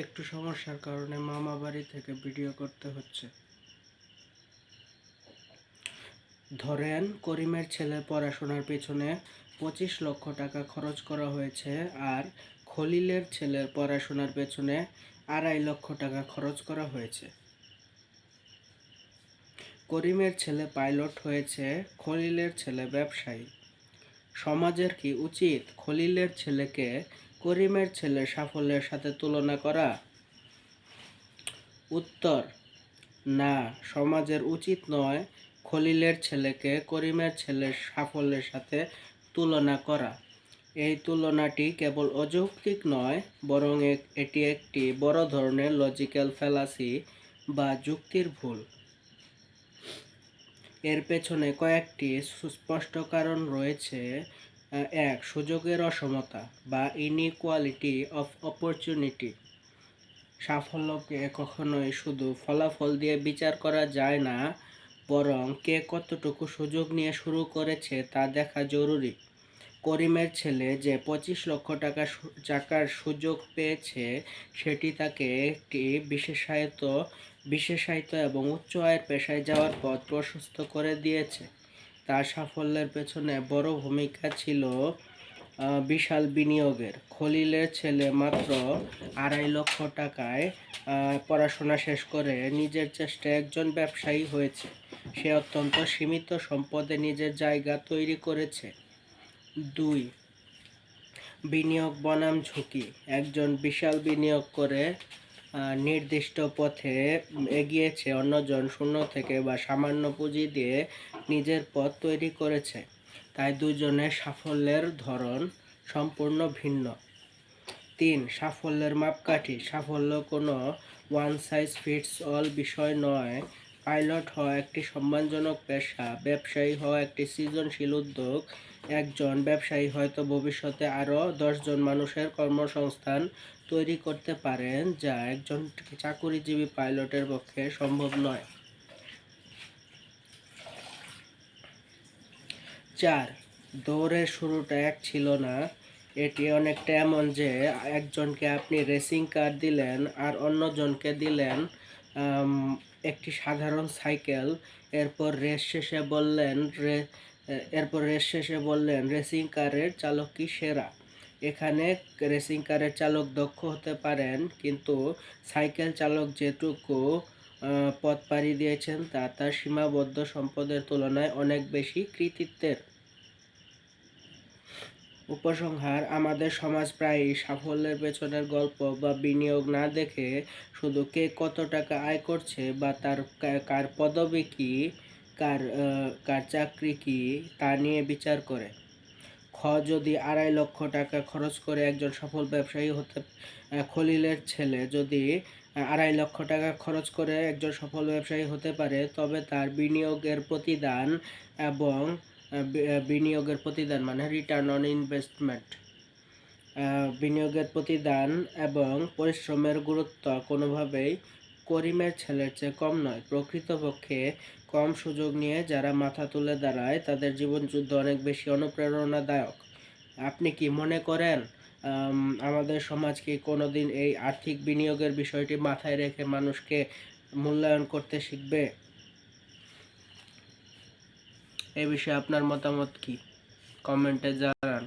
একটু সমস্যার কারণে মামা বাড়ি থেকে ভিডিও করতে হচ্ছে। ধরেন করিমের ছেলের পড়াশোনার পেছনে 25 লক্ষ টাকা খরচ করা হয়েছে, আর খলিলের ছেলের পড়াশোনার পেছনে 2.5 লক্ষ টাকা খরচ করা হয়েছে। করিমের ছেলে পাইলট হয়েছে, খলিলের ছেলে ব্যবসায়ী। সমাজের কি উচিত খলিলের ছেলেকে করিমের ছেলের সাফল্যের সাথে তুলনা করা? উত্তর, না, সমাজের উচিত নয় খলিলের ছেলেকে করিমের ছেলের সাফল্যের সাথে তুলনা করা। এই তুলনাটি কেবল অযৌক্তিক নয়, বরং এটি একটি বড় ধরনের লজিক্যাল ফ্যালাসি বা যুক্তির ভুল। এর পেছনে কয়েকটি সুস্পষ্ট কারণ রয়েছে। 1. সুযোগের অসমতা বা ইনইকুয়ালিটি অফ অপরচুনিটি। সাফল্যকে কখনোই শুধু ফলাফল দিয়ে বিচার করা যায় না, বরং কে কতটুকু সুযোগ নিয়ে শুরু করেছে তা দেখা জরুরি। করিমের ছেলে যে 25 লক্ষ টাকার সুযোগ পেয়েছে, সেটি তাকে একটি বিশেষায়িত এবং উচ্চ আয়ের পেশায় যাওয়ার পথ প্রশস্ত করে দিয়েছে। তার সাফল্যের পেছনে বড় ভূমিকা ছিল বিশাল বিনিয়োগের। খলিলের ছেলে মাত্র 2.5 লক্ষ টাকায় পড়াশোনা শেষ করে নিজের চেষ্টায় একজন ব্যবসায়ী হয়েছে। সে অত্যন্ত সীমিত সম্পদে নিজের জায়গা তৈরি করেছে। 2. বিনিয়োগ বনাম ঝুঁকি। একজন বিশাল বিনিয়োগ করে নির্দিষ্ট পথে এগিয়েছে, অন্যজন শূন্য থেকে বা সামান্য পুঁজি দিয়ে নিজের পথ তৈরি করেছে। তাই দুজনের সাফল্যের ধরন সম্পূর্ণ ভিন্ন। 3. সাফল্যের মাপকাঠি। সাফল্য কোনো ওয়ান সাইজ ফিটস অল বিষয় নয়। পাইলট হওয়া একটি সম্মানজনক পেশা, ব্যবসায়ী হওয়া একটি সৃজনশীল উদ্যোগ। একজন ব্যবসায়ী হয়তো ভবিষ্যতে আরও 10 জন মানুষের কর্মসংস্থান তৈরি করতে পারেন, যা একজন চাকুরিজীবী পাইলটের পক্ষে সম্ভব নয়। 4. দৌড়ের শুরুটা এক ছিল না। এটি অনেকটা এমন যে একজনকে আপনি রেসিং কার দিলেন আর অন্যজনকে দিলেন একটি সাধারণ সাইকেল। এরপর রেস শেষে বললেন রেসিং কারের চালক কি সেরা। এখানে রেসিং কারের চালক দক্ষ হতে পারেন, কিন্তু সাইকেল চালক যেটুকু পথ পাড়ি দিয়েছেন তা তার সীমাবদ্ধ সম্পদের তুলনায় অনেক বেশি কৃতিত্বের। উপসংহার: আমাদের সমাজ প্রায়ই সাফল্যের পেছনের গল্প বা বিনিয়োগ না দেখে শুধু কে কত টাকা আয় করছে বা তার কার পদবি কি, কার চাকরি কি তা নিয়ে বিচার করে। যদি 2.5 লক্ষ টাকা খরচ করে একজন সফল ব্যবসায়ী হতে খলিলের ছেলে যদি 2.5 লক্ষ টাকা খরচ করে একজন সফল ব্যবসায়ী হতে পারে, তবে তার বিনিয়োগের প্রতিদান মানে রিটার্ন অন ইনভেস্টমেন্ট, বিনিয়োগের প্রতিদান এবং পরিশ্রমের গুরুত্ব কোনোভাবেই করিমের ছেলের চেয়ে কম নয়। প্রকৃতপক্ষে কম সুযোগ নিয়ে যারা মাথা তুলে দাঁড়ায়, তাদের জীবনযুদ্ধ অনেক বেশি অনুপ্রেরণাদায়ক। আপনি কি মনে করেন আমাদের সমাজ কি কোনোদিন এই আর্থিক বিনিয়োগের বিষয়টি মাথায় রেখে মানুষকে মূল্যায়ন করতে শিখবে? এ বিষয়ে আপনার মতামত কি? কমেন্টে জানান।